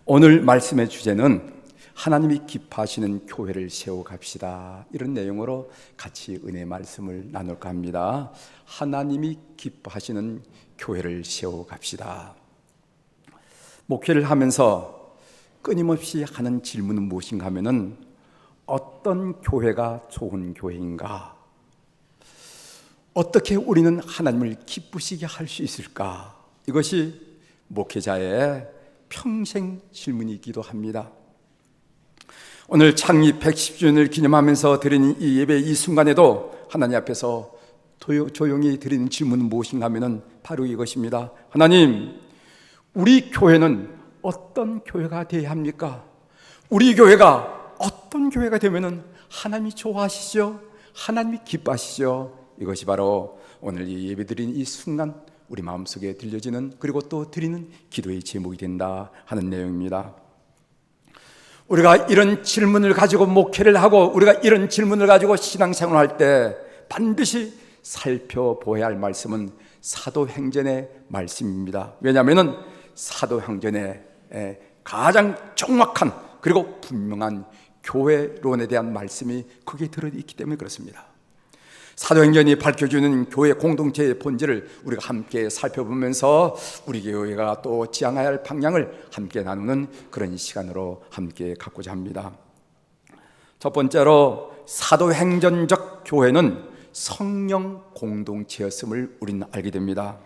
오늘 말씀의 주제는 하나님이 기뻐하시는 교회를 세워갑시다, 이런 내용으로 같이 은혜 말씀을 나눌까 합니다. 하나님이 기뻐하시는 교회를 세워갑시다. 목회를 하면서 끊임없이 하는 질문은 무엇인가 하면은, 어떤 교회가 좋은 교회인가? 어떻게 우리는 하나님을 기쁘시게 할 수 있을까? 이것이 목회자의 평생 질문이기도 합니다. 오늘 창립 110주년을 기념하면서 드리는 이 예배 이 순간에도 하나님 앞에서 조용히 드리는 질문은 무엇인가 하면은 바로 이것입니다. 하나님, 우리 교회는 어떤 교회가 되어야 합니까? 우리 교회가 어떤 교회가 되면은 하나님이 좋아하시죠? 하나님이 기뻐하시죠? 이것이 바로 오늘 이 예배 드리는 이 순간 우리 마음속에 들려지는, 그리고 또 드리는 기도의 제목이 된다 하는 내용입니다. 우리가 이런 질문을 가지고 목회를 하고, 우리가 이런 질문을 가지고 신앙생활을 할 때 반드시 살펴보아야 할 말씀은 사도행전의 말씀입니다. 왜냐하면 사도행전에 가장 정확한 그리고 분명한 교회론에 대한 말씀이 거기에 들어있기 때문에 그렇습니다. 사도행전이 밝혀주는 교회 공동체의 본질을 우리가 함께 살펴보면서 우리 교회가 또 지향해야 할 방향을 함께 나누는 그런 시간으로 함께 갖고자 합니다. 첫 번째로, 사도행전적 교회는 성령 공동체였음을 우리는 알게 됩니다.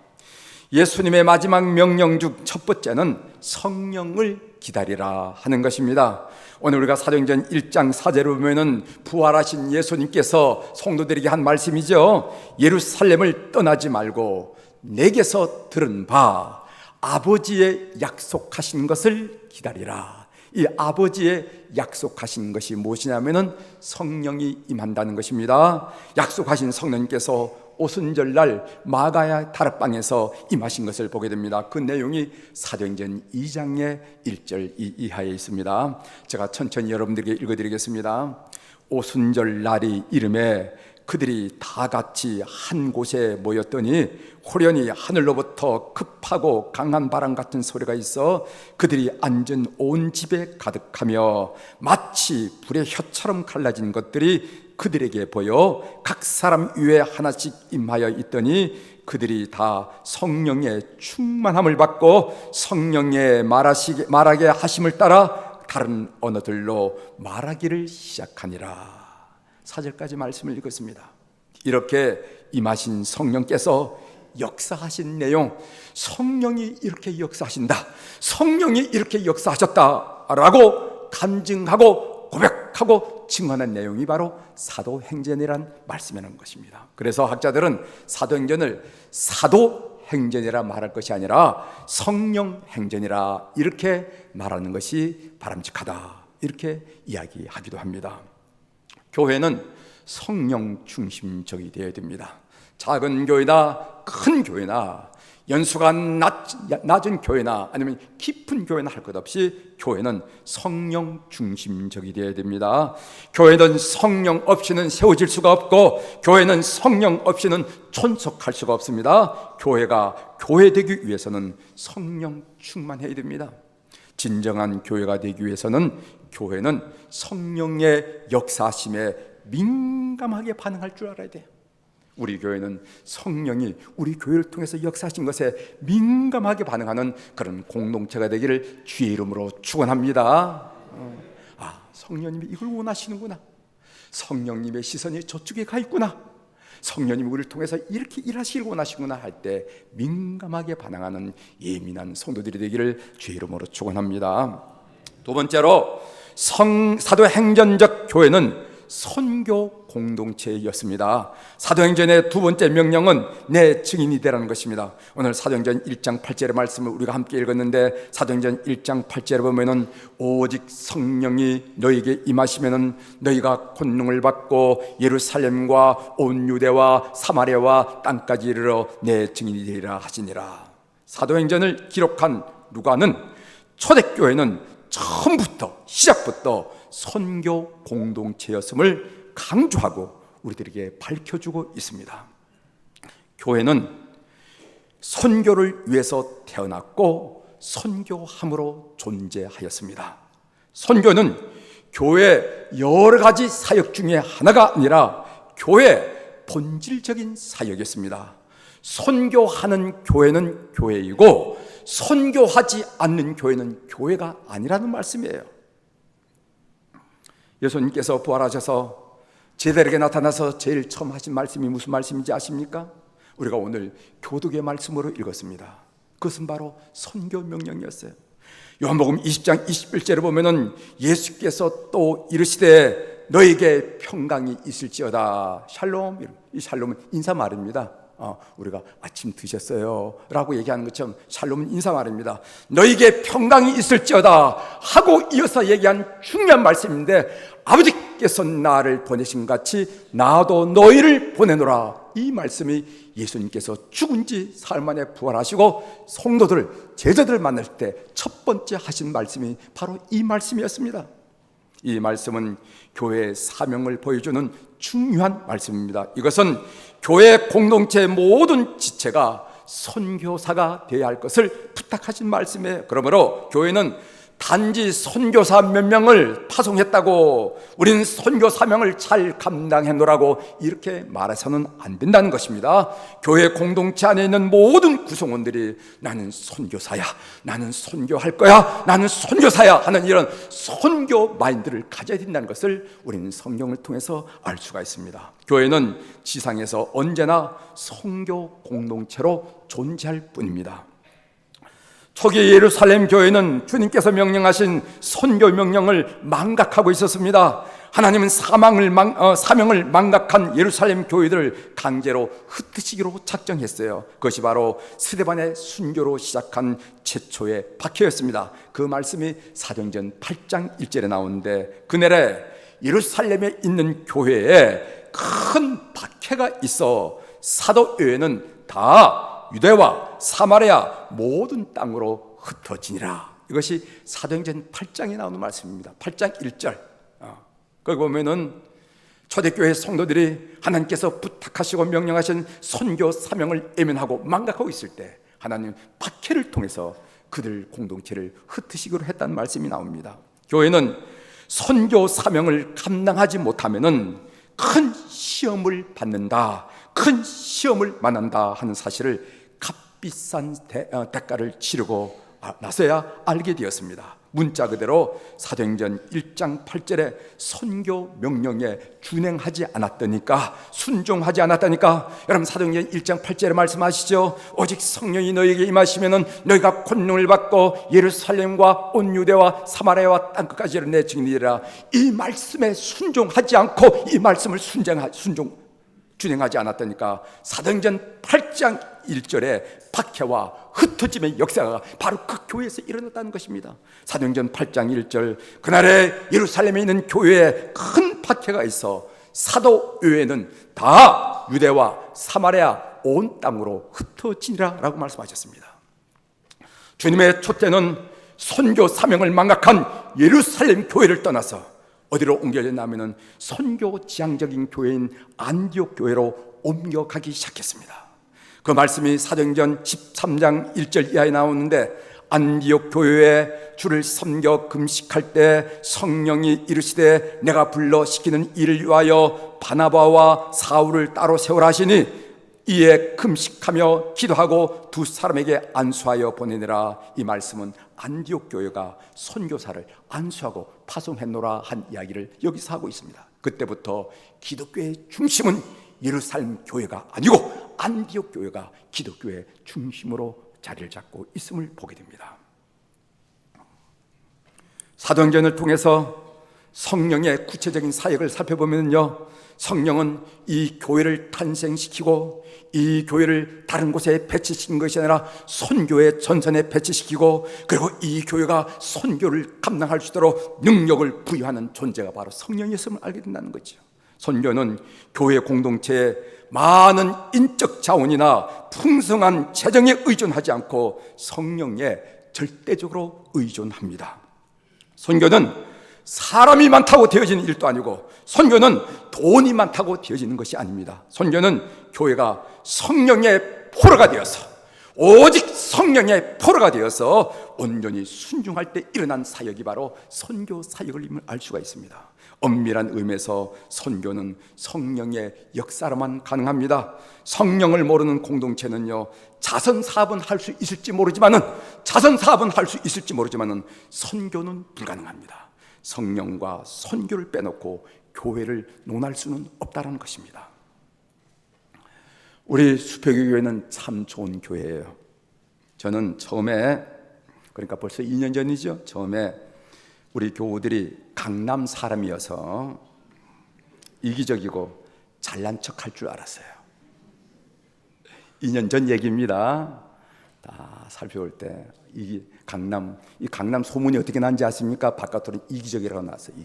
예수님의 마지막 명령 중 첫 번째는 성령을 기다리라 하는 것입니다. 오늘 우리가 사도행전 1장 4절을 보면은 부활하신 예수님께서 성도들에게 한 말씀이죠. 예루살렘을 떠나지 말고 내게서 들은 바 아버지의 약속하신 것을 기다리라. 이 아버지의 약속하신 것이 무엇이냐면은 성령이 임한다는 것입니다. 약속하신 성령님께서 오순절날 마가야 다락방에서 임하신 것을 보게 됩니다. 그 내용이 사도행전 2장의 1절 이하에 있습니다. 제가 천천히 여러분들에게 읽어드리겠습니다. 오순절 날이 이름에 그들이 다 같이 한 곳에 모였더니 호련히 하늘로부터 급하고 강한 바람 같은 소리가 있어 그들이 앉은 온 집에 가득하며 마치 불의 혀처럼 갈라진 것들이 그들에게 보여 각 사람 위에 하나씩 임하여 있더니 그들이 다 성령의 충만함을 받고 성령의 말하게 하심을 따라 다른 언어들로 말하기를 시작하니라. 4절까지 말씀을 읽었습니다. 이렇게 임하신 성령께서 역사하신 내용, 성령이 이렇게 역사하신다, 성령이 이렇게 역사하셨다라고 간증하고 고백하고 증언한 내용이 바로 사도행전이란 말씀이라는 것입니다. 그래서 학자들은 사도행전을 사도행전이라 말할 것이 아니라 성령행전이라 이렇게 말하는 것이 바람직하다, 이렇게 이야기하기도 합니다. 교회는 성령 중심적이 되어야 됩니다. 작은 교회나 큰 교회나 연수가 낮은 교회나 아니면 깊은 교회나 할 것 없이 교회는 성령 중심적이 되어야 됩니다. 교회는 성령 없이는 세워질 수가 없고, 교회는 성령 없이는 존속할 수가 없습니다. 교회가 교회되기 위해서는 성령 충만해야 됩니다. 진정한 교회가 되기 위해서는 교회는 성령의 역사심에 민감하게 반응할 줄 알아야 돼요. 우리 교회는 성령이 우리 교회를 통해서 역사하신 것에 민감하게 반응하는 그런 공동체가 되기를 주의 이름으로 축원합니다. 성령님이 이걸 원하시는구나, 성령님의 시선이 저쪽에 가 있구나, 성령님이 우리를 통해서 이렇게 일하시길 원하시구나 할 때 민감하게 반응하는 예민한 성도들이 되기를 주의 이름으로 축원합니다. 두 번째로, 사도행전적 교회는 선교 공동체였습니다. 사도행전의 두 번째 명령은 내 증인이 되라는 것입니다. 오늘 사도행전 1장 8절의 말씀을 우리가 함께 읽었는데, 사도행전 1장 8절에 보면은 오직 성령이 너에게 임하시면은 너희가 권능을 받고 예루살렘과 온 유대와 사마리아와 땅까지 이르러 내 증인이 되리라 하시니라. 사도행전을 기록한 누가는 초대교회는 처음부터 시작부터 선교 공동체였음을 강조하고 우리들에게 밝혀주고 있습니다. 교회는 선교를 위해서 태어났고 선교함으로 존재하였습니다. 선교는 교회 여러 가지 사역 중에 하나가 아니라 교회 본질적인 사역이었습니다. 선교하는 교회는 교회이고 선교하지 않는 교회는 교회가 아니라는 말씀이에요. 예수님께서 부활하셔서 제자들에게 나타나서 제일 처음 하신 말씀이 무슨 말씀인지 아십니까? 우리가 오늘 교독의 말씀으로 읽었습니다. 그것은 바로 선교 명령이었어요. 요한복음 20장 21절에 보면은 예수께서 또 이르시되 너에게 평강이 있을지어다. 샬롬. 이 샬롬은 인사말입니다. 우리가 아침 드셨어요 라고 얘기하는 것처럼 샬롬은 인사말입니다. 너에게 평강이 있을지어다 하고 이어서 얘기한 중요한 말씀인데, 아버지께서 나를 보내신 같이 나도 너희를 보내노라. 이 말씀이 예수님께서 죽은 지 사흘 만에 부활하시고 성도들, 제자들을 만날 때 첫 번째 하신 말씀이 바로 이 말씀이었습니다. 이 말씀은 교회의 사명을 보여주는 중요한 말씀입니다. 이것은 교회 공동체의 모든 지체가 선교사가 되어야 할 것을 부탁하신 말씀이에요. 그러므로 교회는 단지 선교사 몇 명을 파송했다고 우리는 선교 사명을 잘 감당해놓으라고 이렇게 말해서는 안 된다는 것입니다. 교회 공동체 안에 있는 모든 구성원들이 나는 선교사야, 나는 선교할 거야, 나는 선교사야 하는 이런 선교 마인드를 가져야 된다는 것을 우리는 성경을 통해서 알 수가 있습니다. 교회는 지상에서 언제나 선교 공동체로 존재할 뿐입니다. 초기 예루살렘 교회는 주님께서 명령하신 선교 명령을 망각하고 있었습니다. 하나님은 사명을 망각한 예루살렘 교회들을 강제로 흩으시기로 작정했어요. 그것이 바로 스데반의 순교로 시작한 최초의 박해였습니다. 그 말씀이 사도행전 8장 1절에 나오는데, 그날에 예루살렘에 있는 교회에 큰 박해가 있어 사도교회는 다 유대와 사마리아 모든 땅으로 흩어지니라. 이것이 사도행전 8장에 나오는 말씀입니다. 8장 1절. 거기 보면은 초대교회 성도들이 하나님께서 부탁하시고 명령하신 선교 사명을 애면하고 망각하고 있을 때 하나님 박해를 통해서 그들 공동체를 흩으시기로 했다는 말씀이 나옵니다. 교회는 선교 사명을 감당하지 못하면은 큰 시험을 받는다, 큰 시험을 만난다 하는 사실을 값비싼 대가를 치르고 나서야 알게 되었습니다. 문자 그대로 사도행전 1장 8절에 선교 명령에 준행하지 않았다니까, 순종하지 않았다니까. 여러분 사도행전 1장 8절에 말씀하시죠. 오직 성령이 너희에게 임하시면은 너희가 권능을 받고 예루살렘과 온 유대와 사마리아와 땅끝까지 내 증인이라. 이 말씀에 순종하지 않고 이 말씀을 준행하지 않았다니까. 사도행전 8장 1절에 박해와 흩어짐의 역사가 바로 그 교회에서 일어났다는 것입니다. 사도행전 8장 1절, 그날에 예루살렘에 있는 교회에 큰 박해가 있어 사도교회는 다 유대와 사마리아 온 땅으로 흩어지니라 라고 말씀하셨습니다. 주님의 촛대는 선교 사명을 망각한 예루살렘 교회를 떠나서 어디로 옮겨졌냐면 선교 지향적인 교회인 안디옥 교회로 옮겨가기 시작했습니다. 그 말씀이 사도행전 13장 1절 이하에 나오는데, 안디옥 교회에 주를 섬겨 금식할 때 성령이 이르시되 내가 불러 시키는 일을 위하여 바나바와 사울을 따로 세우라 하시니 이에 금식하며 기도하고 두 사람에게 안수하여 보내니라. 이 말씀은 안디옥 교회가 선교사를 안수하고 파송했노라 한 이야기를 여기서 하고 있습니다. 그때부터 기독교의 중심은 예루살렘 교회가 아니고 안디옥 교회가 기독교의 중심으로 자리를 잡고 있음을 보게 됩니다. 사도행전을 통해서 성령의 구체적인 사역을 살펴보면요, 성령은 이 교회를 탄생시키고 이 교회를 다른 곳에 배치시킨 것이 아니라 선교의 전선에 배치시키고, 그리고 이 교회가 선교를 감당할 수 있도록 능력을 부여하는 존재가 바로 성령이었음을 알게 된다는 거죠. 선교는 교회 공동체에 많은 인적 자원이나 풍성한 재정에 의존하지 않고 성령에 절대적으로 의존합니다. 선교는 사람이 많다고 되어지는 일도 아니고 선교는 돈이 많다고 되어지는 것이 아닙니다. 선교는 교회가 성령의 포로가 되어서 오직 성령의 포로가 되어서 온전히 순종할 때 일어난 사역이 바로 선교 사역을 알 수가 있습니다. 엄밀한 의미에서 선교는 성령의 역사로만 가능합니다. 성령을 모르는 공동체는요, 자선 사업은 할 수 있을지 모르지만은 선교는 불가능합니다. 성령과 선교를 빼놓고 교회를 논할 수는 없다는 것입니다. 우리 수표교 교회는 참 좋은 교회예요. 저는 처음에, 그러니까 벌써 2년 전이죠. 처음에 우리 교우들이 강남 사람이어서 이기적이고 잘난 척 할 줄 알았어요. 2년 전 얘기입니다. 다 살펴볼 때 이 강남 소문이 어떻게 난지 아십니까? 바깥으로 이기적이라고 나왔어요.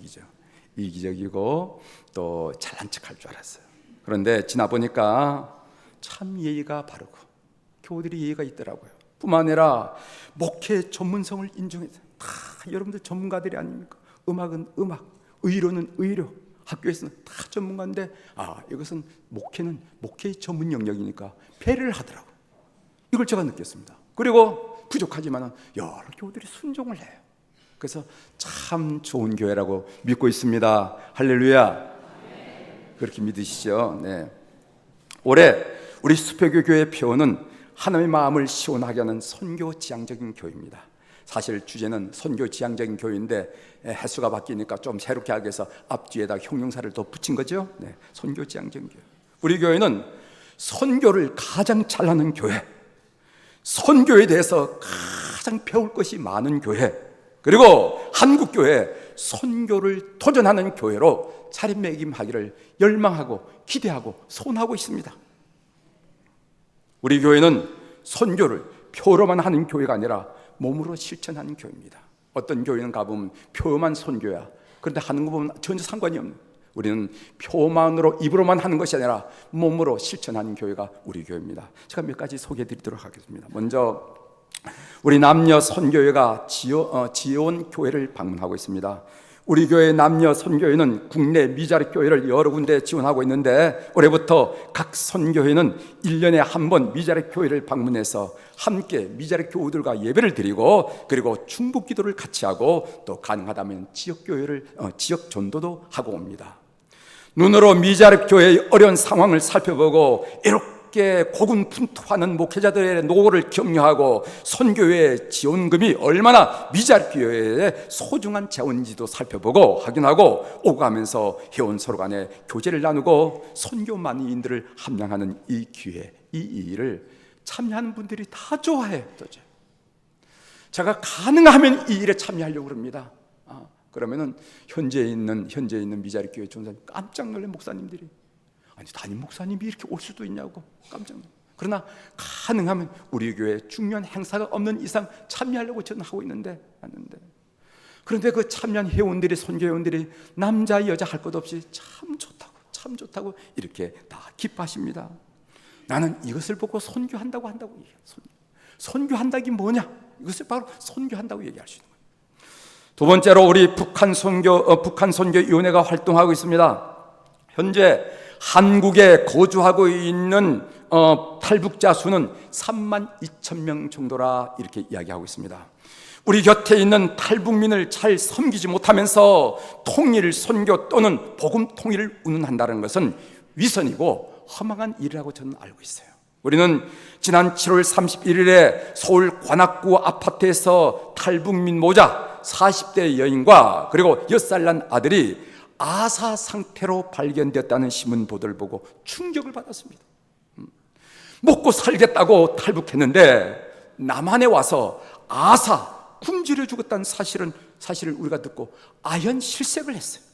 이기적이고 또 잘난 척 할 줄 알았어요. 그런데 지나보니까 참 예의가 바르고 교우들이 예의가 있더라고요. 뿐만 아니라 목회 전문성을 인정해서 다 여러분들 전문가들이 아닙니까? 음악은 음악, 의료는 의료, 학교에서는 다 전문가인데 이것은 목회는 목회의 전문 영역이니까 배려를 하더라고요. 이걸 제가 느꼈습니다. 그리고 부족하지만 여러 교우들이 순종을 해요. 그래서 참 좋은 교회라고 믿고 있습니다. 할렐루야. 그렇게 믿으시죠? 네. 올해 우리 수표교 교회 표어는 하나님의 마음을 시원하게 하는 선교 지향적인 교회입니다. 사실 주제는 선교 지향적인 교회인데 횟수가 바뀌니까 좀 새롭게 하기 위해서 앞뒤에다 형용사를 더 붙인 거죠. 네, 선교 지향적인 교회. 우리 교회는 선교를 가장 잘하는 교회, 선교에 대해서 가장 배울 것이 많은 교회, 그리고 한국교회 선교를 도전하는 교회로 자리매김하기를 열망하고 기대하고 소원하고 있습니다. 우리 교회는 선교를 표로만 하는 교회가 아니라 몸으로 실천하는 교회입니다. 어떤 교회는 가보면 표만 선교야. 그런데 하는 거 보면 전혀 상관이 없는, 우리는 표만으로 입으로만 하는 것이 아니라 몸으로 실천하는 교회가 우리 교회입니다. 제가 몇 가지 소개해 드리도록 하겠습니다. 먼저 우리 남녀 선교회가 지원 교회를 방문하고 있습니다. 우리 교회 남녀 선교회는 국내 미자립 교회를 여러 군데 지원하고 있는데 올해부터 각 선교회는 1년에 한 번 미자립 교회를 방문해서 함께 미자립 교우들과 예배를 드리고 그리고 중보 기도를 같이 하고 또 가능하다면 지역 전도도 하고 옵니다. 눈으로 미자립 교회의 어려운 상황을 살펴보고 이렇게 고군분투하는 목회자들의 노고를 격려하고 선교회 지원금이 얼마나 미자립 교회의 소중한 자원인지도 살펴보고 확인하고 오가면서 회원 서로 간에 교제를 나누고 선교 만인들을 함양하는 이 기회, 이 일을 참여하는 분들이 다 좋아해요. 제가 가능하면 이 일에 참여하려고 합니다. 그러면은 현재 있는 미자립 교회 전사님 깜짝 놀란 목사님들이, 아니 담임 목사님이 이렇게 올 수도 있냐고 깜짝 놀라. 그러나 가능하면 우리 교회 중요한 행사가 없는 이상 참여하려고 저는 하고 있는데 그런데 그 참여한 회원들이, 선교 회원들이 남자 여자 할 것 없이 참 좋다고 이렇게 다 기뻐하십니다. 나는 이것을 보고 선교한다고 얘기해요. 선교한다기 뭐냐? 이것을 바로 선교한다고 얘기할 수 있는 거예요. 두 번째로 우리 북한 선교위원회가 활동하고 있습니다. 현재 한국에 거주하고 있는 탈북자 수는 32,000명 정도라 이렇게 이야기하고 있습니다. 우리 곁에 있는 탈북민을 잘 섬기지 못하면서 통일 선교 또는 복음 통일을 운운한다는 것은 위선이고 허망한 일이라고 저는 알고 있어요. 우리는 지난 7월 31일에 서울 관악구 아파트에서 탈북민 모자 40대 여인과 그리고 6살 난 아들이 아사 상태로 발견됐다는 신문 보도를 보고 충격을 받았습니다. 먹고 살겠다고 탈북했는데 남한에 와서 아사 굶주려 죽었다는 사실을 우리가 듣고 아연실색을 했어요.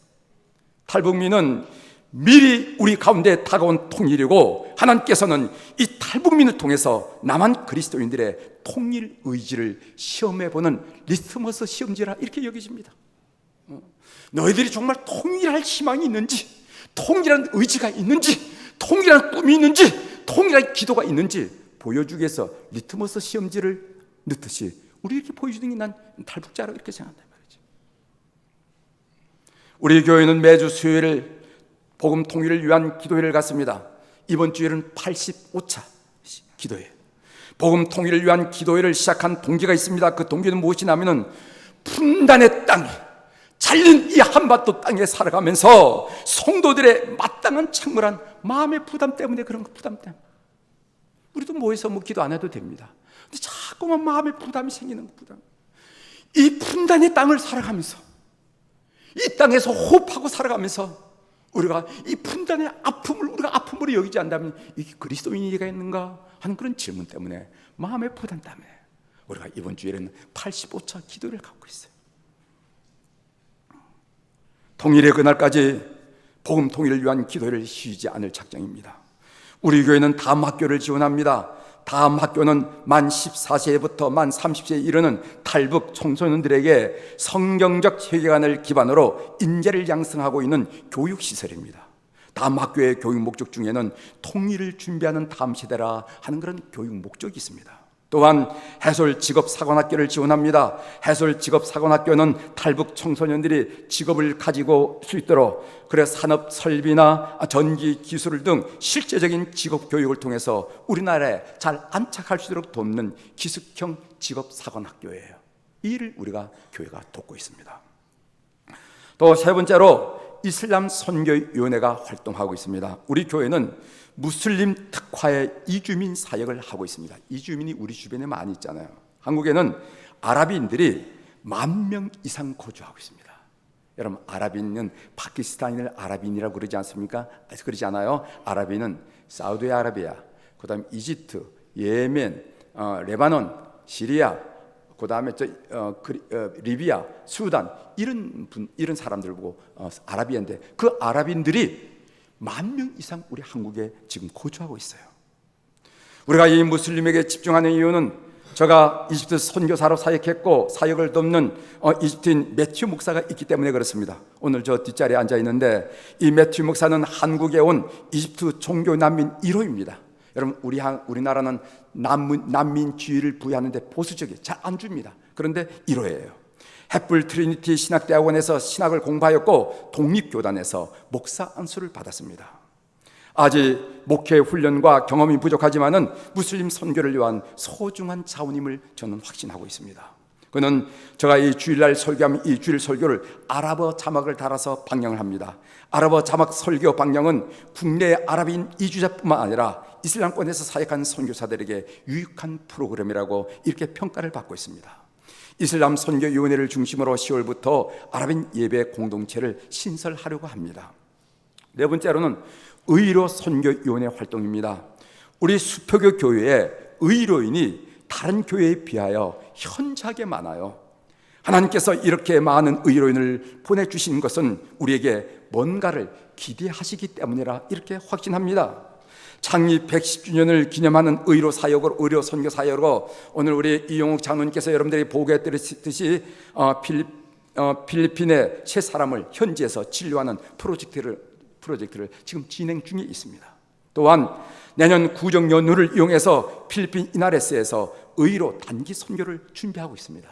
탈북민은 미리 우리 가운데 다가온 통일이고 하나님께서는 이 탈북민을 통해서 남한 그리스도인들의 통일 의지를 시험해보는 리트머스 시험지라 이렇게 여겨집니다. 너희들이 정말 통일할 희망이 있는지, 통일한 의지가 있는지, 통일한 꿈이 있는지, 통일한 기도가 있는지 보여주기 위해서 리트머스 시험지를 넣듯이 우리 이렇게 보여주는 게 난 탈북자라고 이렇게 생각한단 말이지. 우리 교회는 매주 수요일 복음 통일을 위한 기도회를 갖습니다. 이번 주일은 85차 기도회. 복음 통일을 위한 기도회를 시작한 동기가 있습니다. 그 동기는 무엇이냐면은 분단의 땅, 잘린 이 한반도 땅에 살아가면서 성도들의 마땅한 책무란 마음의 부담 때문에, 그런 부담 때문에. 우리도 모여서 기도 안 해도 됩니다. 근데 자꾸만 마음의 부담이 생기는 부담. 이 분단의 땅을 살아가면서, 이 땅에서 호흡하고 살아가면서 우리가 이 분단의 아픔을 우리가 아픔으로 여기지 않다면 이게 그리스도인이가 있는가 하는 그런 질문 때문에, 마음의 부담 때문에 우리가 이번 주일에는 85차 기도를 갖고 있어요. 통일의 그날까지 복음 통일을 위한 기도를 쉬지 않을 작정입니다. 우리 교회는 다음 학교를 지원합니다. 다음 학교는 만 14세부터 만 30세에 이르는 탈북 청소년들에게 성경적 세계관을 기반으로 인재를 양성하고 있는 교육시설입니다. 다음 학교의 교육 목적 중에는 통일을 준비하는 다음 세대라 하는 그런 교육 목적이 있습니다. 또한 해솔직업사관학교를 지원합니다. 해솔직업사관학교는 탈북 청소년들이 직업을 가지고 수 있도록, 그래 산업 설비나 전기 기술 등 실제적인 직업 교육을 통해서 우리나라에 잘 안착할 수 있도록 돕는 기숙형 직업사관학교예요. 이 일을 우리가 교회가 돕고 있습니다. 또 세 번째로 이슬람 선교위원회가 활동하고 있습니다. 우리 교회는 무슬림 특화의 이주민 사역을 하고 있습니다. 이주민이 우리 주변에 많이 있잖아요. 한국에는 아랍인들이 10,000명 이상 거주하고 있습니다. 여러분, 아랍인은 파키스탄인을 아랍인이라고 그러지 않습니까? 그러지 않아요. 아랍인은 사우디아라비아, 그 다음에 이집트, 예멘, 레바논, 시리아, 그 다음에 리비아, 수단, 이런 사람들 보고 아랍인인데, 그 아랍인들이 10,000명 이상 우리 한국에 지금 거주하고 있어요. 우리가 이 무슬림에게 집중하는 이유는 제가 이집트 선교사로 사역했고 사역을 돕는 이집트인 매튜 목사가 있기 때문에 그렇습니다. 오늘 저 뒷자리에 앉아 있는데 이 매튜 목사는 한국에 온 이집트 종교 난민 1호입니다. 여러분, 우리나라는 난민주의를 부여하는데 보수적이에요. 잘 안 줍니다. 그런데 1호예요. 햇불 트리니티 신학대학원에서 신학을 공부하였고 독립교단에서 목사 안수를 받았습니다. 아직 목회 훈련과 경험이 부족하지만은 무슬림 선교를 위한 소중한 자원임을 저는 확신하고 있습니다. 그는 제가 이 주일날 설교하면 이 주일 설교를 아랍어 자막을 달아서 방영을 합니다. 아랍어 자막 설교 방영은 국내 아랍인 이주자뿐만 아니라 이슬람권에서 사역한 선교사들에게 유익한 프로그램이라고 이렇게 평가를 받고 있습니다. 이슬람 선교위원회를 중심으로 10월부터 아랍인 예배 공동체를 신설하려고 합니다. 네 번째로는 의로 선교위원회 활동입니다. 우리 수표교 교회에 의로인이 다른 교회에 비하여 현저하게 많아요. 하나님께서 이렇게 많은 의로인을 보내주신 것은 우리에게 뭔가를 기대하시기 때문이라 이렇게 확신합니다. 창립 110주년을 기념하는 의로 사역으로, 의료 선교 사역으로 오늘 우리 이용욱 장로님께서 여러분들이 보고해 드렸듯이 필리핀의 세 사람을 현지에서 진료하는 프로젝트를 지금 진행 중에 있습니다. 또한 내년 구정 연휴를 이용해서 필리핀 이나레스에서 의로 단기 선교를 준비하고 있습니다.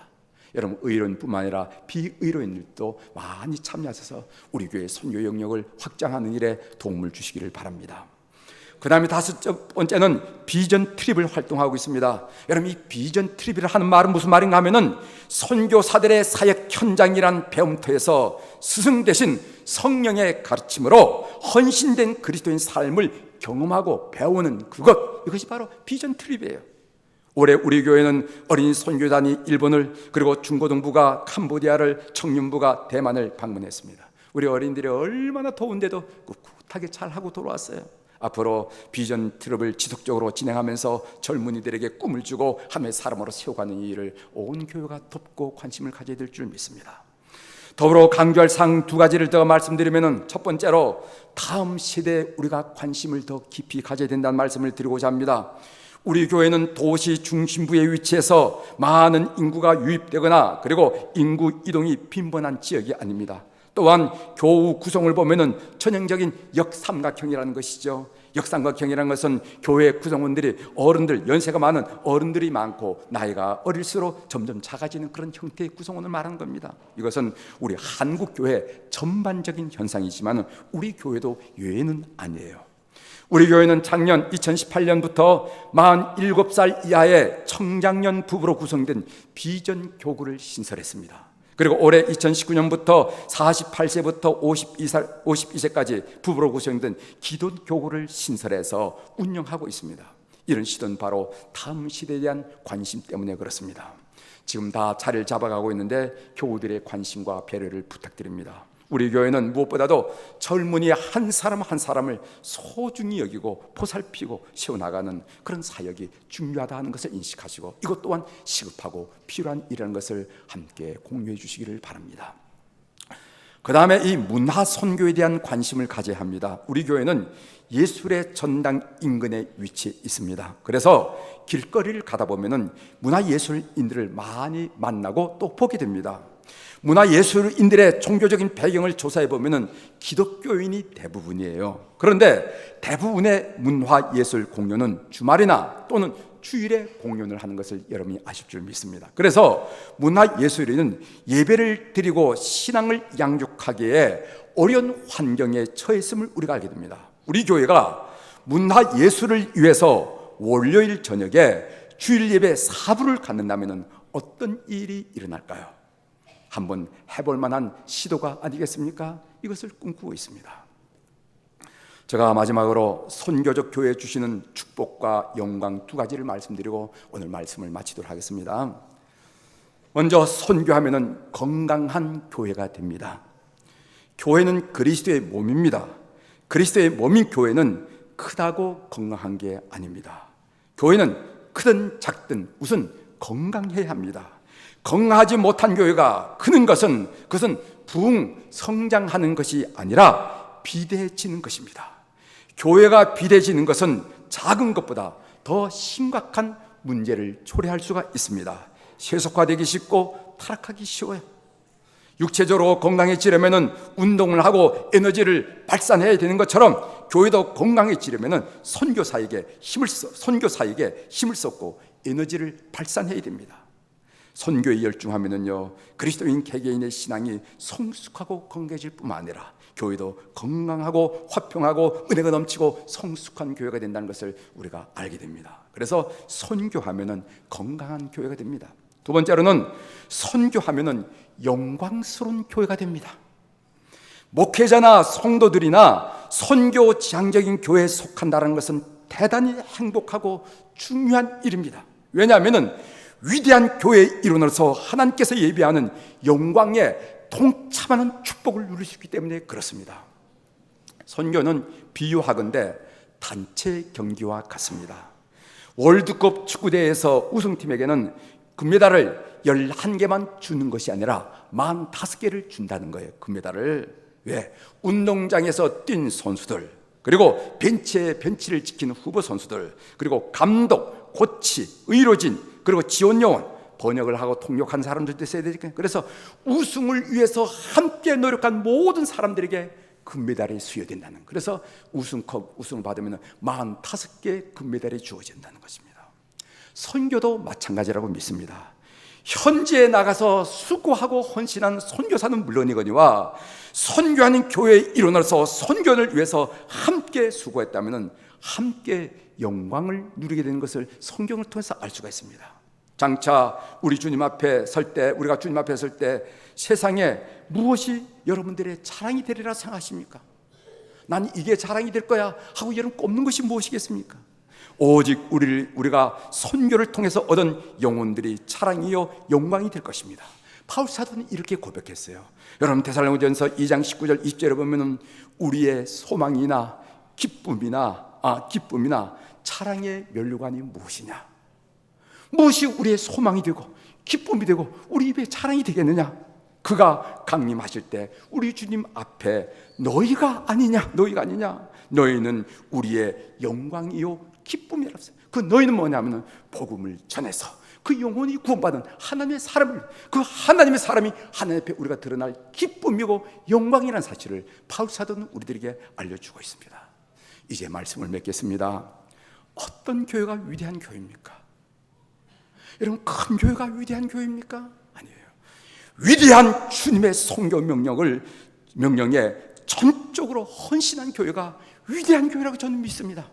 여러분, 의로인뿐만 아니라 비의로인들도 많이 참여하셔서 우리 교회의 선교 영역을 확장하는 일에 도움을 주시기를 바랍니다. 그 다음에 다섯 번째는 비전 트립을 활동하고 있습니다. 여러분, 이 비전 트립이라 하는 말은 무슨 말인가 하면은 선교사들의 사역 현장이란 배움터에서 스승 대신 성령의 가르침으로 헌신된 그리스도인 삶을 경험하고 배우는 이것이 바로 비전 트립이에요. 올해 우리 교회는 어린이 선교단이 일본을, 그리고 중고등부가 캄보디아를, 청년부가 대만을 방문했습니다. 우리 어린이들이 얼마나 더운데도 꿋꿋하게 잘하고 돌아왔어요. 앞으로 비전 트립을 지속적으로 진행하면서 젊은이들에게 꿈을 주고 하나님의 사람으로 세워가는 이 일을 온 교회가 돕고 관심을 가져야 될 줄 믿습니다. 더불어 강조할 사항 두 가지를 더 말씀드리면, 첫 번째로 다음 세대에 우리가 관심을 더 깊이 가져야 된다는 말씀을 드리고자 합니다. 우리 교회는 도시 중심부에 위치해서 많은 인구가 유입되거나 그리고 인구 이동이 빈번한 지역이 아닙니다. 또한 교우 구성을 보면은 전형적인 역삼각형이라는 것이죠. 역삼각형이라는 것은 교회 구성원들이 어른들, 연세가 많은 어른들이 많고 나이가 어릴수록 점점 작아지는 그런 형태의 구성원을 말하는 겁니다. 이것은 우리 한국 교회 전반적인 현상이지만 우리 교회도 예외는 아니에요. 우리 교회는 작년 2018년부터 47살 이하의 청장년 부부로 구성된 비전 교구를 신설했습니다. 그리고 올해 2019년부터 48세부터 52세까지 부부로 구성된 기돈 교구를 신설해서 운영하고 있습니다. 이런 시도는 바로 다음 시대에 대한 관심 때문에 그렇습니다. 지금 다 자리를 잡아가고 있는데 교우들의 관심과 배려를 부탁드립니다. 우리 교회는 무엇보다도 젊은이 한 사람 한 사람을 소중히 여기고 보살피고 세워나가는 그런 사역이 중요하다는 것을 인식하시고 이것 또한 시급하고 필요한 일이라는 것을 함께 공유해 주시기를 바랍니다. 그 다음에 이 문화 선교에 대한 관심을 가져야 합니다. 우리 교회는 예술의 전당 인근에 위치해 있습니다. 그래서 길거리를 가다 보면은 문화예술인들을 많이 만나고 또 보게 됩니다. 문화예술인들의 종교적인 배경을 조사해 보면은 기독교인이 대부분이에요. 그런데 대부분의 문화예술 공연은 주말이나 또는 주일에 공연을 하는 것을 여러분이 아실 줄 믿습니다. 그래서 문화예술인은 예배를 드리고 신앙을 양육하기에 어려운 환경에 처했음을 우리가 알게 됩니다. 우리 교회가 문화예술을 위해서 월요일 저녁에 주일 예배 4부를 갖는다면 어떤 일이 일어날까요? 한번 해볼 만한 시도가 아니겠습니까? 이것을 꿈꾸고 있습니다. 제가 마지막으로 선교적 교회에 주시는 축복과 영광 두 가지를 말씀드리고 오늘 말씀을 마치도록 하겠습니다. 먼저 선교하면은 건강한 교회가 됩니다. 교회는 그리스도의 몸입니다. 그리스도의 몸인 교회는 크다고 건강한 게 아닙니다. 교회는 크든 작든 우선 건강해야 합니다. 건강하지 못한 교회가 크는 것은 그것은 부흥 성장하는 것이 아니라 비대해지는 것입니다. 교회가 비대해지는 것은 작은 것보다 더 심각한 문제를 초래할 수가 있습니다. 세속화되기 쉽고 타락하기 쉬워요. 육체적으로 건강해지려면 운동을 하고 에너지를 발산해야 되는 것처럼 교회도 건강해지려면 선교사에게 힘을 쏟고 에너지를 발산해야 됩니다. 선교에 열중하면은요 그리스도인 개개인의 신앙이 성숙하고 건강해질 뿐만 아니라 교회도 건강하고 화평하고 은혜가 넘치고 성숙한 교회가 된다는 것을 우리가 알게 됩니다. 그래서 선교하면은 건강한 교회가 됩니다. 두 번째로는 선교하면은 영광스러운 교회가 됩니다. 목회자나 성도들이나 선교 지향적인 교회에 속한다는 것은 대단히 행복하고 중요한 일입니다. 왜냐하면은 위대한 교회의 일원으로서 하나님께서 예비하는 영광에 동참하는 축복을 누릴 수 있기 때문에 그렇습니다. 선교는 비유하건대 단체 경기와 같습니다. 월드컵 축구대회에서 우승팀에게는 금메달을 11개만 주는 것이 아니라 45개를 준다는 거예요. 금메달을. 왜? 운동장에서 뛴 선수들, 그리고 벤치를 지키는 후보 선수들, 그리고 감독, 코치, 의료진, 그리고 지원 요원, 번역을 하고 통역한 사람들도 있어야 되니까. 그래서 우승을 위해서 함께 노력한 모든 사람들에게 금메달이 수여된다는. 그래서 우승을 받으면 45개 금메달이 주어진다는 것입니다. 선교도 마찬가지라고 믿습니다. 현지에 나가서 수고하고 헌신한 선교사는 물론이거니와 선교하는 교회의 일원으로서 선교를 위해서 함께 수고했다면 함께 영광을 누리게 되는 것을 성경을 통해서 알 수가 있습니다. 장차 우리가 주님 앞에 설 때 세상에 무엇이 여러분들의 자랑이 되리라 생각하십니까? 난 이게 자랑이 될 거야 하고 여러분 꼽는 것이 무엇이겠습니까? 오직 우리가 선교를 통해서 얻은 영혼들이 자랑이요 영광이 될 것입니다. 바울 사도는 이렇게 고백했어요. 여러분 데살로니가전서 2장 19절 20절에 보면은 우리의 소망이나 기쁨이나 자랑의 면류관이 무엇이냐? 무엇이 우리의 소망이 되고 기쁨이 되고 우리 입에 자랑이 되겠느냐? 그가 강림하실 때 우리 주님 앞에 너희가 아니냐? 너희는 우리의 영광이요 기쁨이라고 했어요. 그 너희는 뭐냐면 복음을 전해서 그 영혼이 구원받은 하나님의 사람이 하나님 앞에 우리가 드러날 기쁨이고 영광이라는 사실을 바울 사도는 우리들에게 알려주고 있습니다. 이제 말씀을 맺겠습니다. 어떤 교회가 위대한 교회입니까? 여러분, 큰 교회가 위대한 교회입니까? 아니에요. 위대한 주님의 선교 명령에 전적으로 헌신한 교회가 위대한 교회라고 저는 믿습니다.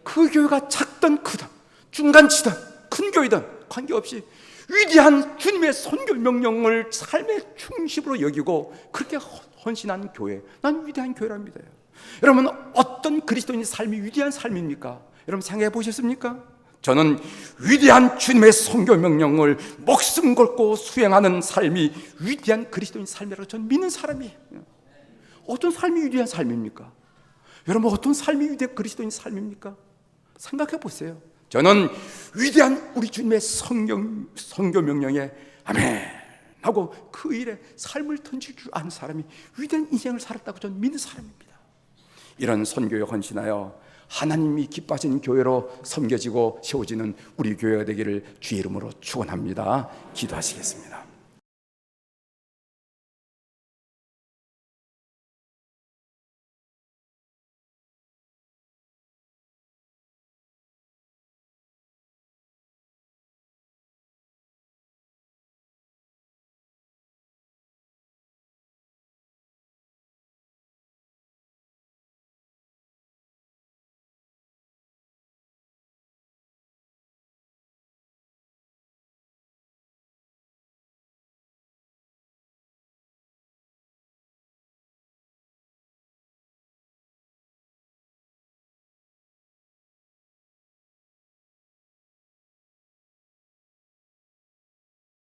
그 교회가 작든 크든 중간치든 큰 교회든 관계없이 위대한 주님의 선교 명령을 삶의 중심으로 여기고 그렇게 헌신한 교회, 난 위대한 교회랍니다. 여러분, 어떤 그리스도인의 삶이 위대한 삶입니까? 여러분 생각해 보셨습니까? 저는 위대한 주님의 선교 명령을 목숨 걸고 수행하는 삶이 위대한 그리스도인 삶이라고 저는 믿는 사람이에요. 어떤 삶이 위대한 삶입니까? 여러분, 어떤 삶이 위대한 그리스도인 삶입니까? 생각해 보세요. 저는 위대한 우리 주님의 선교 명령에 아멘 하고 그 일에 삶을 던질 줄 아는 사람이 위대한 인생을 살았다고 저는 믿는 사람입니다. 이런 선교에 헌신하여 하나님이 기뻐하시는 교회로 섬겨지고 세워지는 우리 교회가 되기를 주의 이름으로 축원합니다. 기도하시겠습니다.